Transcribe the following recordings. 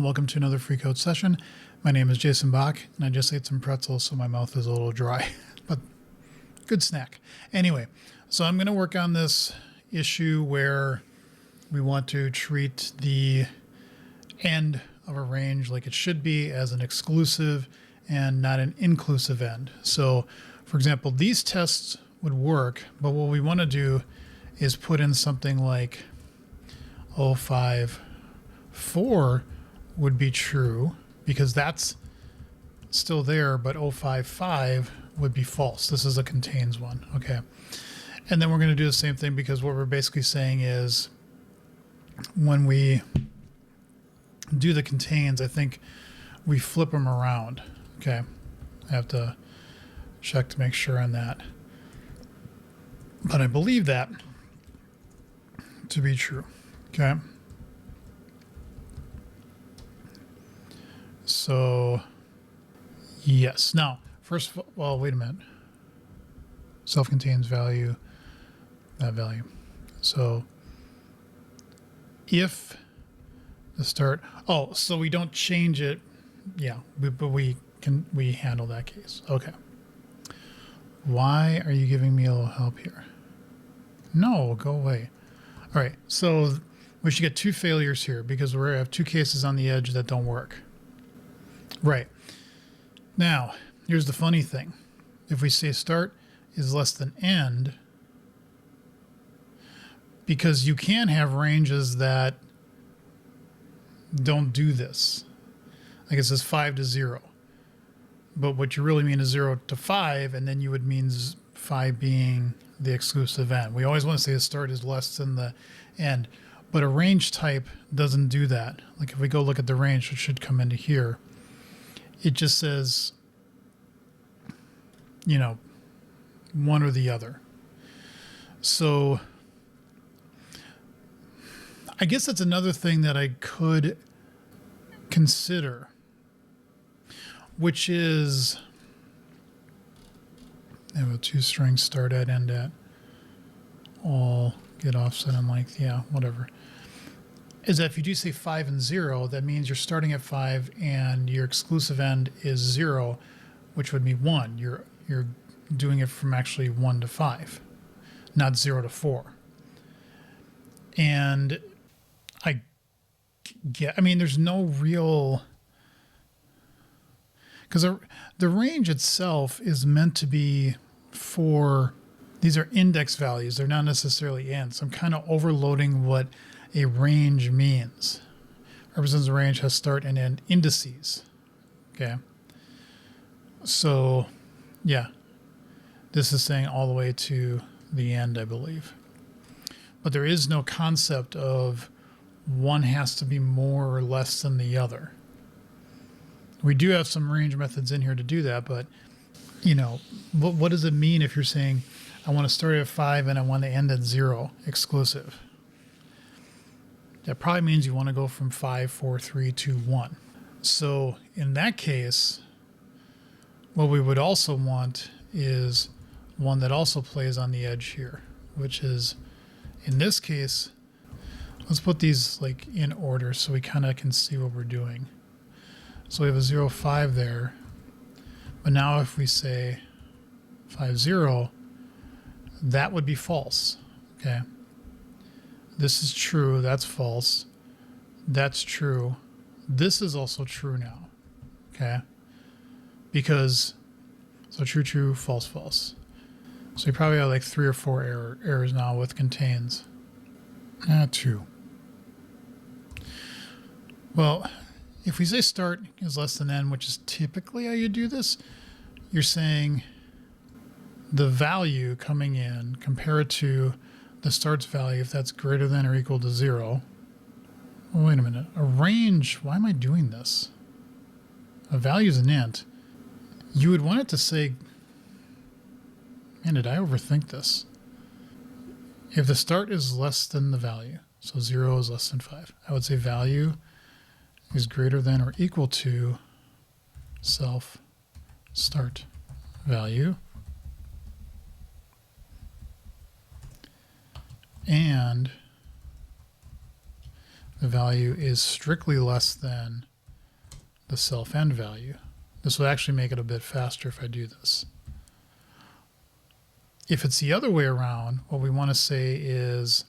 and welcome to another free code session. My name is Jason Bach, and I just ate some pretzels, so my mouth is a little dry, but good snack. Anyway, so I'm going to work on this issue where we want to treat the end of a range like it should be, as an exclusive and not an inclusive end. So, for example, these tests would work, but what we want to do is put in something like 054 would be true because that's still there, but 055 would be false. This is a contains one. Okay. And then we're going to do the same thing, because what we're basically saying is when we do the contains, I think we flip them around. Okay. I have to check to make sure on that. But I believe that to be true. Okay. So, yes. Now, first of all, well, wait a minute. Self-contains value, that value. So, if the start, oh, so we don't change it. Yeah, but we handle that case. Okay. Why are you giving me a little help here? No, go away. All right, so we should get two failures here because we have two cases on the edge that don't work. Right. Now, here's the funny thing. If we say start is less than end, because you can have ranges that don't do this. Like it says 5 to 0. But what you really mean is 0 to 5, and then you would mean 5 being the exclusive end. We always want to say the start is less than the end. But a range type doesn't do that. Like if we go look at the range, which should come into here, it just says, you know, one or the other. So I guess that's another thing that I could consider, which is I have a two-string start at, end at, all, get offset and length, yeah, whatever. Is that if you do say 5 and 0, that means you're starting at 5 and your exclusive end is 0, which would be 1. You're doing it from actually 1 to 5, not 0 to 4. And I mean, there's no real, because the range itself is meant to be for, these are index values. They're not necessarily ends. I'm kind of overloading what a range means. Represents a range has start and end indices. Okay. So, yeah, this is saying all the way to the end, I believe. But there is no concept of one has to be more or less than the other. We do have some range methods in here to do that, but, you know, what does it mean if you're saying, I want to start at 5 and I want to end at 0 exclusive? That probably means you want to go from 5, 4, 3, 2, 1. So in that case, what we would also want is one that also plays on the edge here, which is, in this case, let's put these like in order so we kind of can see what we're doing. So we have a 0, 5 there. But now if we say 5, 0, that would be false. Okay. This is true. That's false. That's true. This is also true now. Okay. Because, so true, true, false, false. So you probably have like 3 or 4 errors now with contains. 2. Well, if we say start is less than end, which is typically how you do this, you're saying the value coming in, compare it to the start's value, if that's greater than or equal to 0. Oh, wait a minute. A range, why am I doing this? A value is an int. You would want it to say, man, did I overthink this? If the start is less than the value, so 0 is less than 5, I would say value is greater than or equal to self start value. And the value is strictly less than the self end value. This will actually make it a bit faster if I do this. If it's the other way around, what we want to say is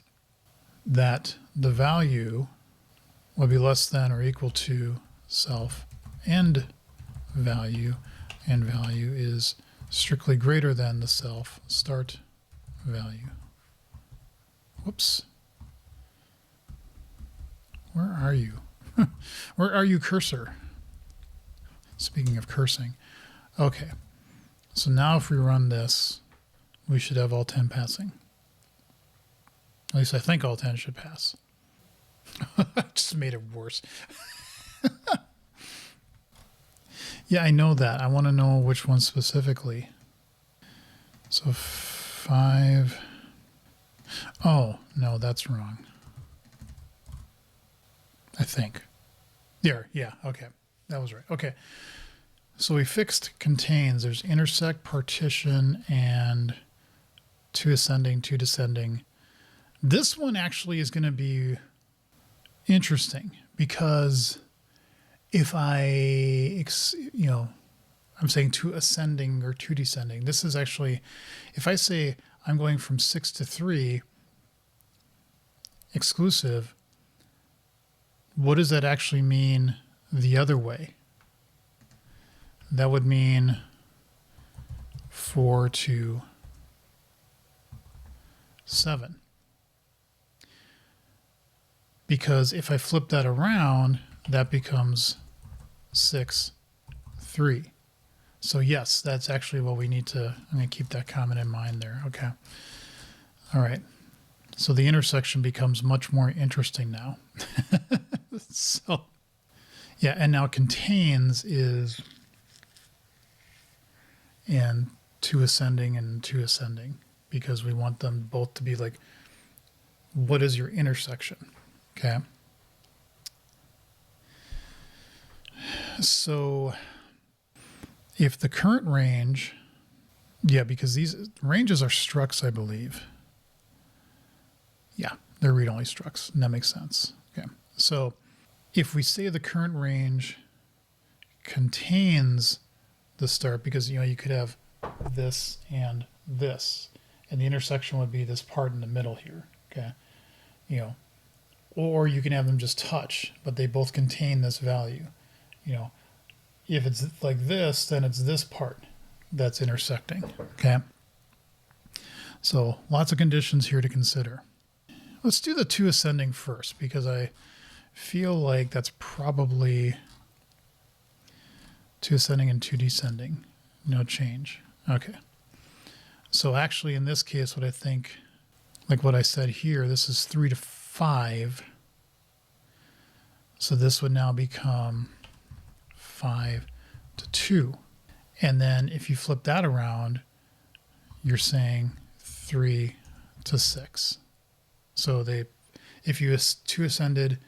that the value will be less than or equal to self end value, and value is strictly greater than the self start value. Whoops. Where are you? Where are you, cursor? Speaking of cursing. Okay. So now if we run this, we should have all 10 passing. At least I think all 10 should pass. I just made it worse. Yeah, I know that. I want to know which one specifically. So 5. Oh, no, that's wrong. I think. There, yeah, okay. That was right. Okay. So we fixed contains. There's intersect, partition, and 2 ascending, 2 descending. This one actually is going to be interesting because if I'm saying 2 ascending or 2 descending. This is actually, if I say I'm going from 6 to 3 exclusive, what does that actually mean the other way? That would mean 4 to 7. Because if I flip that around, that becomes 6, 3. So yes, that's actually what we need to, I'm going to keep that comment in mind there. Okay. All right. So the intersection becomes much more interesting now. So, yeah, and now contains is and 2 ascending and 2 ascending because we want them both to be like, what is your intersection? Okay. So if the current range, yeah, because these ranges are structs, I believe. Yeah, they're read-only structs, and that makes sense. Okay. So if we say the current range contains the start, because you could have this, and the intersection would be this part in the middle here. Okay. Or you can have them just touch, but they both contain this value. If it's like this, then it's this part that's intersecting. Okay. So lots of conditions here to consider. Let's do the 2 ascending first, because I feel like that's probably 2 ascending and 2 descending. No change. Okay. So actually in this case, what I think, like what I said here, this is 3 to 5. So this would now become 5 to 2. And then if you flip that around, you're saying 3 to 6. So if you 2 ascended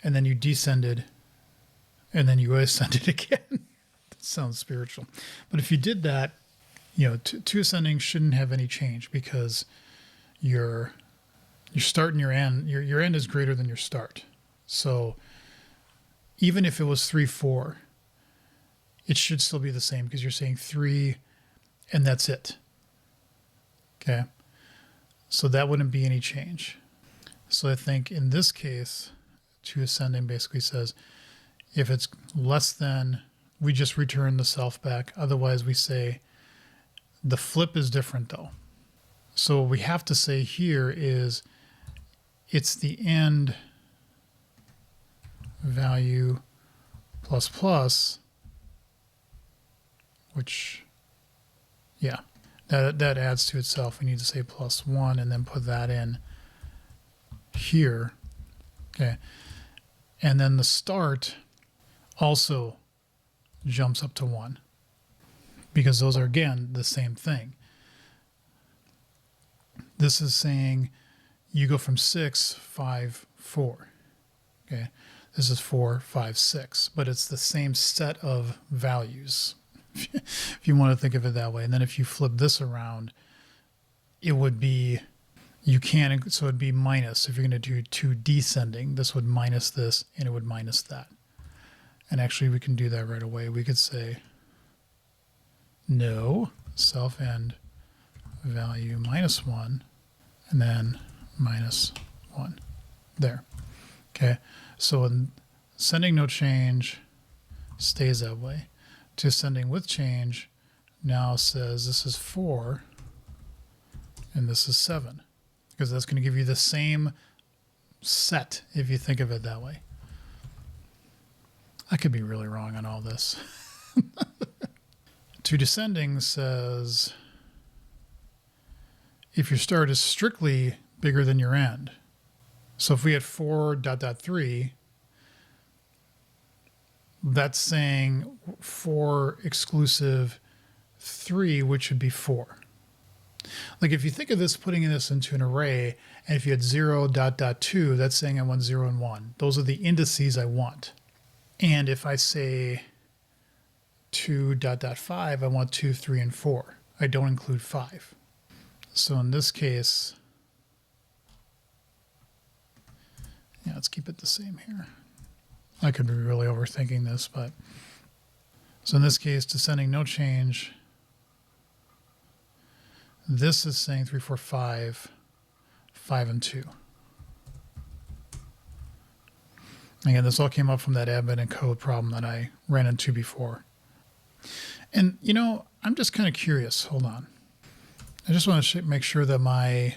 and then you descended and then you ascended again, that sounds spiritual. But if you did that, 2 ascending shouldn't have any change because your start and your end is greater than your start. So even if it was 3, 4, it should still be the same because you're saying 3 and that's it. Okay. So that wouldn't be any change. So I think in this case, 2 ascending basically says if it's less than, we just return the self back. Otherwise we say the flip is different though. So what we have to say here is it's the end value plus plus, which, yeah, that adds to itself. We need to say plus 1 and then put that in here. Okay. And then the start also jumps up to 1 because those are, again, the same thing. This is saying you go from 6, 5, 4. Okay. This is 4, 5, 6, but it's the same set of values, if you want to think of it that way. And then if you flip this around, it would be, so it'd be minus. If you're going to do 2 descending, this would minus this, and it would minus that. And actually, we can do that right away. We could say no self end value -1, and then -1. There. Okay. So in sending no change stays that way. To sending with change now says this is 4 and this is 7, because that's going to give you the same set if you think of it that way. I could be really wrong on all this. To descending says if your start is strictly bigger than your end. So if we had 4.3, that's saying 4 exclusive 3, which would be 4. Like if you think of this, putting this into an array, and if you had 0.2, that's saying I want 0 and 1. Those are the indices I want. And if I say 2.5, I want 2, 3, and 4. I don't include 5. So in this case, yeah, let's keep it the same here. I could be really overthinking this, but so in this case, descending no change. This is saying 3, 4, 5, 5, and 2. Again, this all came up from that admin and code problem that I ran into before. And, you know, I'm just kind of curious. Hold on. I just want to make sure that if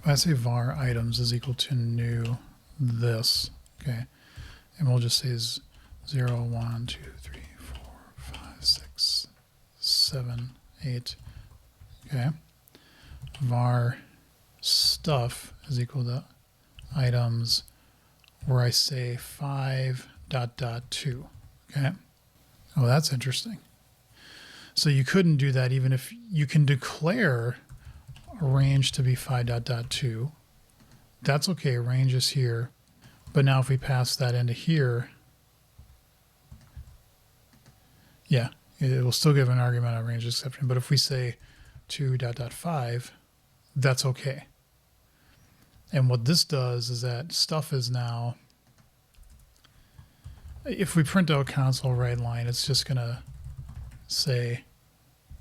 I say var items is equal to new this, okay, and we'll just say 0, 1, 2, 3, 4, 5, 6, 7, 8, okay, var stuff is equal to items where I say 5.2, okay. Oh, that's interesting. So you couldn't do that even if you can declare a range to be 5.2. That's okay, range is here. But now if we pass that into here, yeah, it will still give an argument on range exception. But if we say 2.5, that's okay. And what this does is that stuff is now, if we print out console write line, it's just going to say,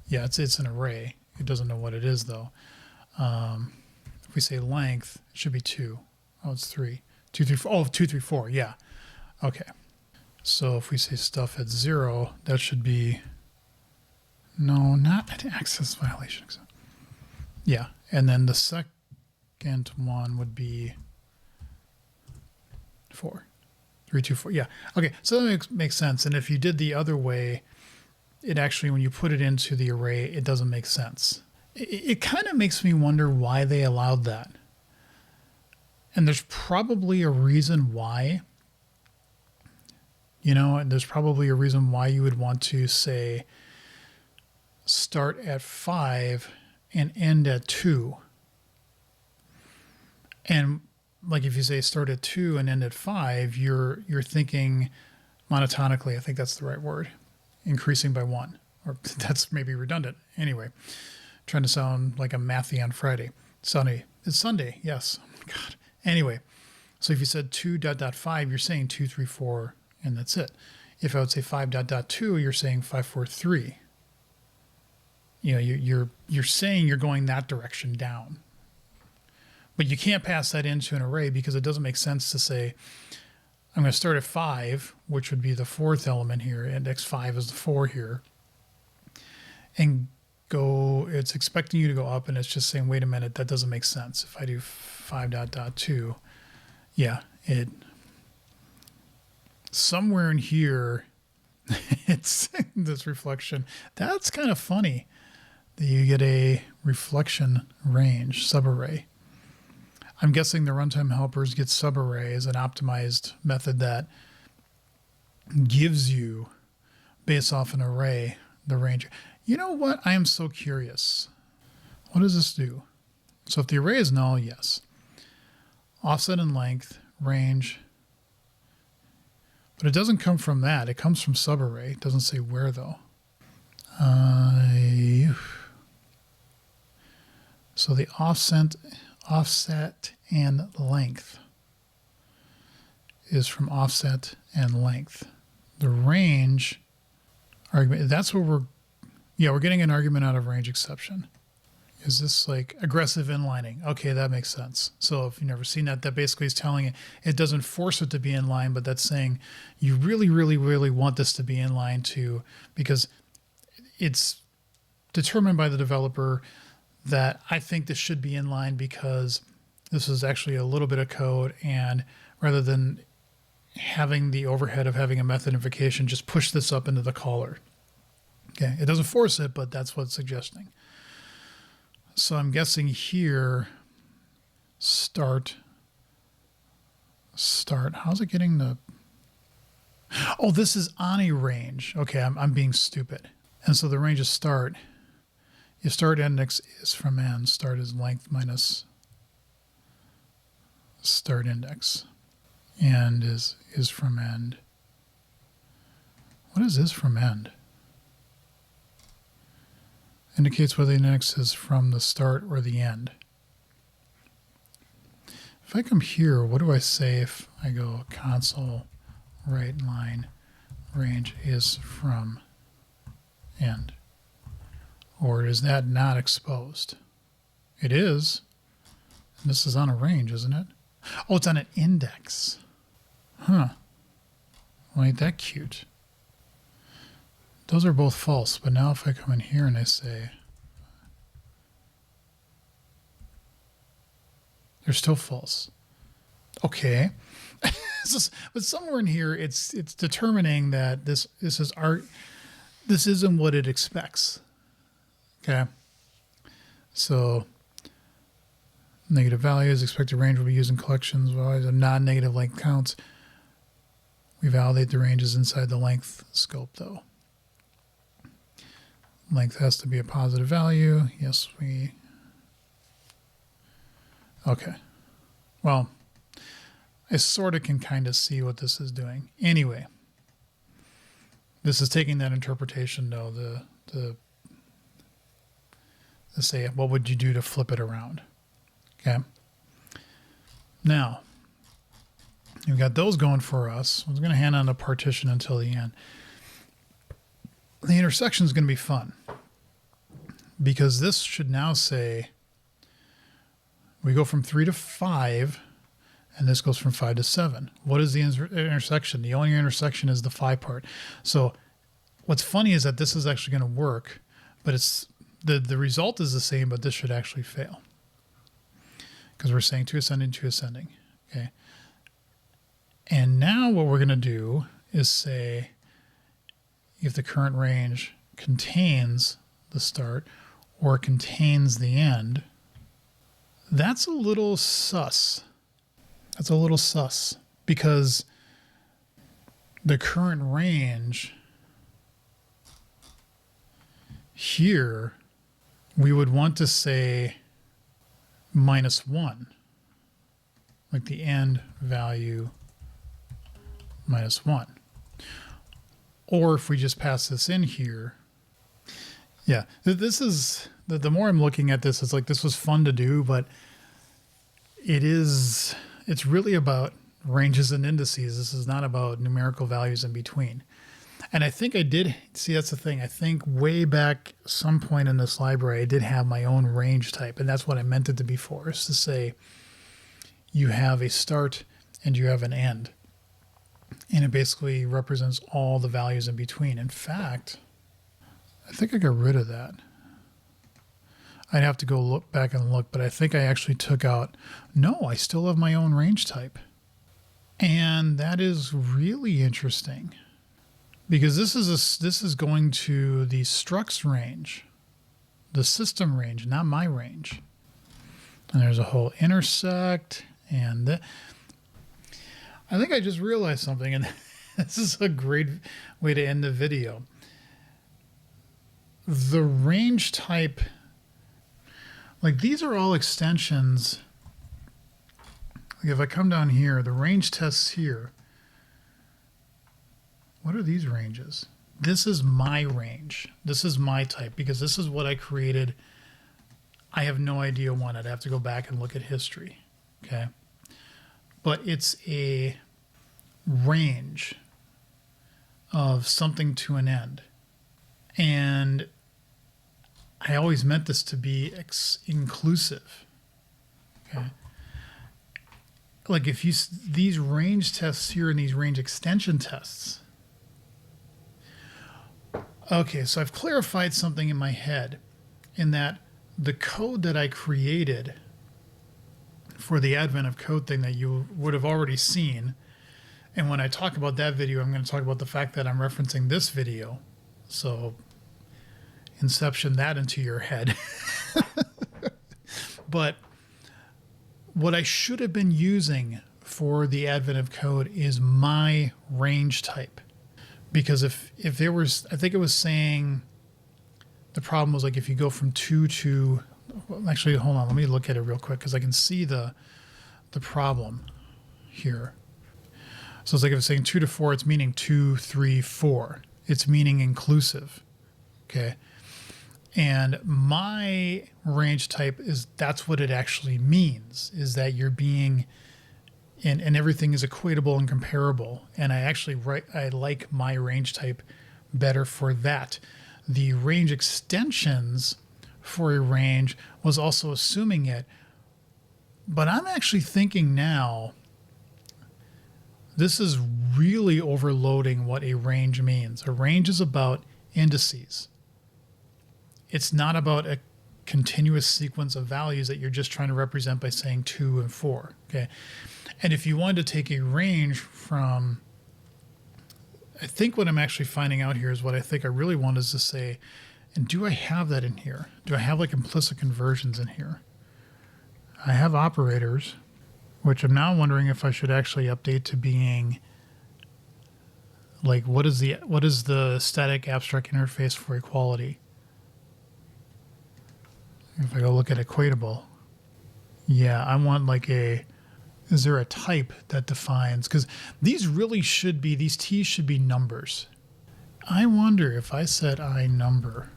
yeah, it's an array. It doesn't know what it is, though. If we say length, it should be 2. Oh, it's 3. 2, 3, 4. Oh, 2, 3, 4. Yeah. Okay. So if we say stuff at 0, that should be, no, not an access violation. Yeah. And then the second one would be 4. 3, 2, 4. Yeah. Okay. So that makes sense. And if you did the other way, it actually, when you put it into the array, it doesn't make sense. It kind of makes me wonder why they allowed that. And there's probably a reason why. You know, there's probably a reason why you would want to say start at 5 and end at 2. And like if you say start at 2 and end at 5, you're thinking monotonically. I think that's the right word. Increasing by 1. Or that's maybe redundant. Anyway, trying to sound like a mathy on Friday. Sunday. It's Sunday. Yes. God. Anyway, so if you said 2.5, you're saying 2, 3, 4, and that's it. If I would say 5.2, you're saying 5, 4, 3. You know, you're saying you're going that direction down. But you can't pass that into an array because it doesn't make sense to say, I'm going to start at 5, which would be the 4th element here. Index 5 is the 4 here. And it's expecting you to go up, and it's just saying, wait a minute, that doesn't make sense. If I do 5.2, yeah, somewhere in here, it's this reflection. That's kind of funny that you get a reflection range subarray. I'm guessing the runtime helpers get subarray as an optimized method that gives you, based off an array, the range. You know what? I am so curious. What does this do? So if the array is null, yes. Offset and length, range. But it doesn't come from that. It comes from subarray. It doesn't say where, though. So the offset and length is from offset and length. the range argument, that's where we're getting an argument out of range exception. Is this like aggressive inlining? Okay, that makes sense. So if you've never seen that, that basically is telling it doesn't force it to be in line, but that's saying you really, really, really want this to be in line too, because it's determined by the developer that I think this should be in line because this is actually a little bit of code, and rather than having the overhead of having a method invocation, just push this up into the caller. Okay, it doesn't force it, but that's what it's suggesting. So I'm guessing here, start. How's it getting the? Oh, this is on a range. Okay, I'm being stupid. And so the range is start. Your start index is from end. Start is length minus start index. And is from end. What is this from end? Indicates whether the index is from the start or the end. If I come here, what do I say if I go console right line range is from end? Or is that not exposed? It is. And this is on a range, isn't it? Oh, it's on an index. Huh. Well, ain't that cute? Those are both false, but now if I come in here and I say, they're still false. Okay. But somewhere in here, it's determining that this isn't what it expects. Okay. So negative values, expected range will be used in collections. Well, the non-negative length counts. We validate the ranges inside the length scope though. Length has to be a positive value. Yes, okay. Well, I sort of can kind of see what this is doing. Anyway, this is taking that interpretation though, the say, what would you do to flip it around? Okay. Now, we've got those going for us. I was going to hand on the partition until the end. The intersection is going to be fun because this should now say we go from 3 to 5 and this goes from 5 to 7. What is the intersection? The only intersection is the 5 part. So what's funny is that this is actually going to work, but it's the result is the same, but this should actually fail because we're saying 2 ascending, 2 ascending. Okay. And now what we're going to do is say, if the current range contains the start or contains the end, that's a little sus. That's a little sus because the current range here, we would want to say -1, like the end value -1. Or if we just pass this in here, yeah, this is, the more I'm looking at this, it's like this was fun to do, but it's really about ranges and indices. This is not about numerical values in between. And I think I did, see, that's the thing. I think way back some point in this library, I did have my own range type, and that's what I meant it to be for, is to say you have a start and you have an end. And it basically represents all the values in between. In fact, I think I got rid of that. I'd have to go look back and look, but I think I actually took out, no, I still have my own range type. And that is really interesting because this is going to the structs range, the system range, not my range. And there's a whole intersect and that. I think I just realized something, and this is a great way to end the video. The range type, like these are all extensions. Like if I come down here, the range tests here. What are these ranges? This is my range. This is my type because this is what I created. I have no idea when. I'd have to go back and look at history. Okay. But it's a range of something to an end. And I always meant this to be inclusive. Okay. Like if you, these range tests here and these range extension tests. Okay, so I've clarified something in my head in that the code that I created for the advent of code thing that you would have already seen. And when I talk about that video, I'm going to talk about the fact that I'm referencing this video. So inception that into your head. But what I should have been using for the advent of code is my range type. Because if there was, I think it was saying the problem was like if you go from 2 to, well, actually, hold on, let me look at it real quick because I can see the problem here. So it's like if it's saying 2 to 4, it's meaning 2, 3, 4. It's meaning inclusive. Okay. And my range type is, that's what it actually means, is that you're being, and everything is equatable and comparable. And I actually I like my range type better for that. The range extensions for a range was also assuming it. But I'm actually thinking now, this is really overloading what a range means. A range is about indices. It's not about a continuous sequence of values that you're just trying to represent by saying 2 and 4. Okay. And if you wanted to take a range from, I think what I'm actually finding out here is what I think I really want is to say, and do I have that in here? Do I have like implicit conversions in here? I have operators, which I'm now wondering if I should actually update to being like, what is the static abstract interface for equality? If I go look at equatable, yeah, I want like is there a type that defines, because these really should be, these t's should be numbers. I wonder if I said I number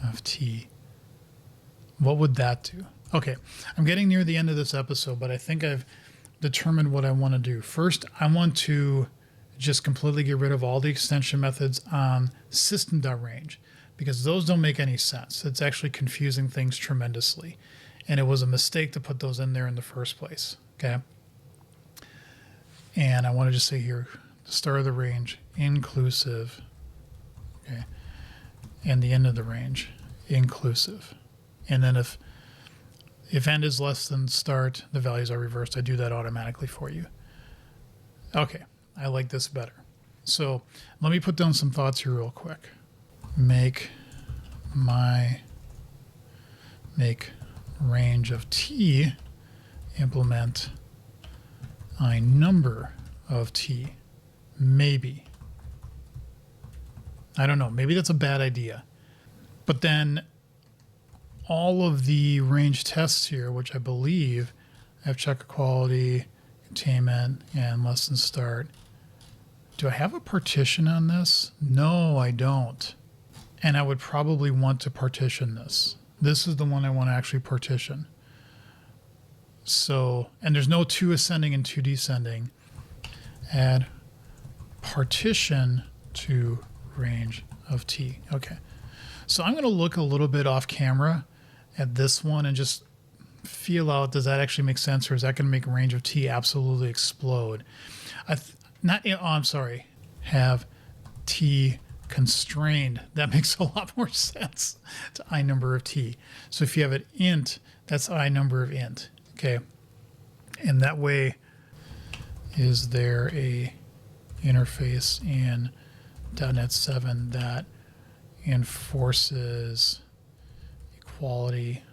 of t, what would that do? Okay, I'm getting near the end of this episode, but I think I've determined what I want to do. First, I want to just completely get rid of all the extension methods on System.Range, because those don't make any sense. It's actually confusing things tremendously. And it was a mistake to put those in there in the first place, okay? And I want to just say here, the start of the range, inclusive, okay? And the end of the range, inclusive. And then if end is less than start, the values are reversed. I do that automatically for you. Okay, I like this better. So let me put down some thoughts here real quick. Make range of t implement I number of t. Maybe. I don't know. Maybe that's a bad idea. But then all of the range tests here, which I believe have check equality, containment, and less than start. Do I have a partition on this? No, I don't. And I would probably want to partition this. This is the one I want to actually partition. So, and there's no 2 ascending and 2 descending. Add partition to range of t. Okay. So I'm going to look a little bit off camera at this one and just feel out, does that actually make sense, or is that going to make range of t absolutely explode? I'm sorry. Have t constrained. That makes a lot more sense to I number of t. So if you have an int, that's I number of int. Okay. And that way, is there a interface in .NET 7 that enforces equality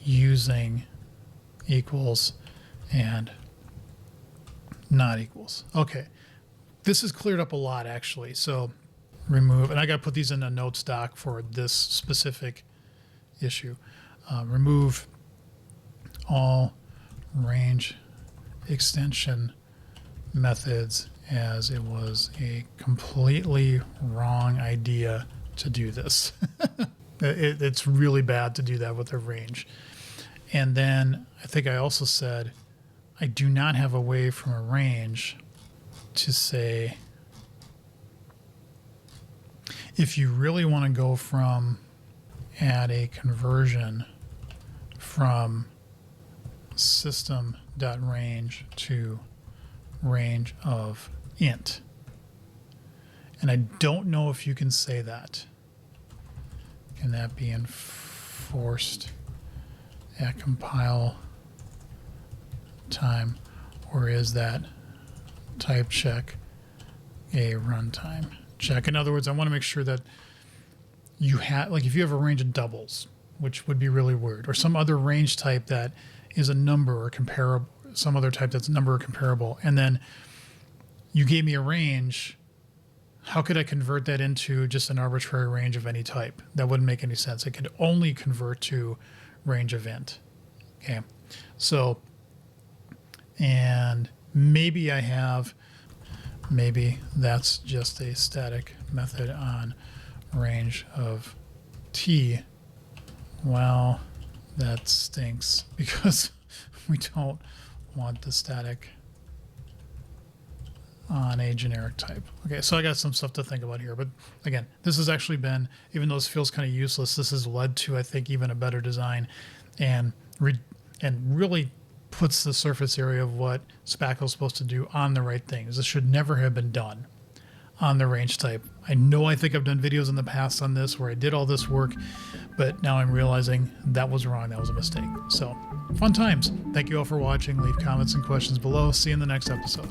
using equals and not equals? Okay. This has cleared up a lot actually. So remove, and I got to put these in a notes doc for this specific issue. Remove all range extension methods, as it was a completely wrong idea to do this. It's really bad to do that with a range. And then I think I also said I do not have a way from a range to say If you really want to go from add a conversion from System.Range to range of int. And I don't know if you can say that. Can that be enforced at compile time, or is that type check a runtime check? In other words, I want to make sure that you have, like if you have a range of doubles, which would be really weird, or some other range type that is a number or comparable, some other type that's number or comparable, and then you gave me a range, how could I convert that into just an arbitrary range of any type? That wouldn't make any sense. It could only convert to range of int. Okay, so, and maybe maybe that's just a static method on range of t. Well, that stinks because we don't want the static on a generic type. Okay, so I got some stuff to think about here, but again, this has actually been, even though this feels kind of useless, this has led to, I think, even a better design, and really puts the surface area of what Spackle is supposed to do on the right things. This should never have been done on the range type. I think I've done videos in the past on this where I did all this work, but now I'm realizing that was wrong. That was a mistake. So fun times. Thank you all for watching. Leave comments and questions below. See you in the next episode.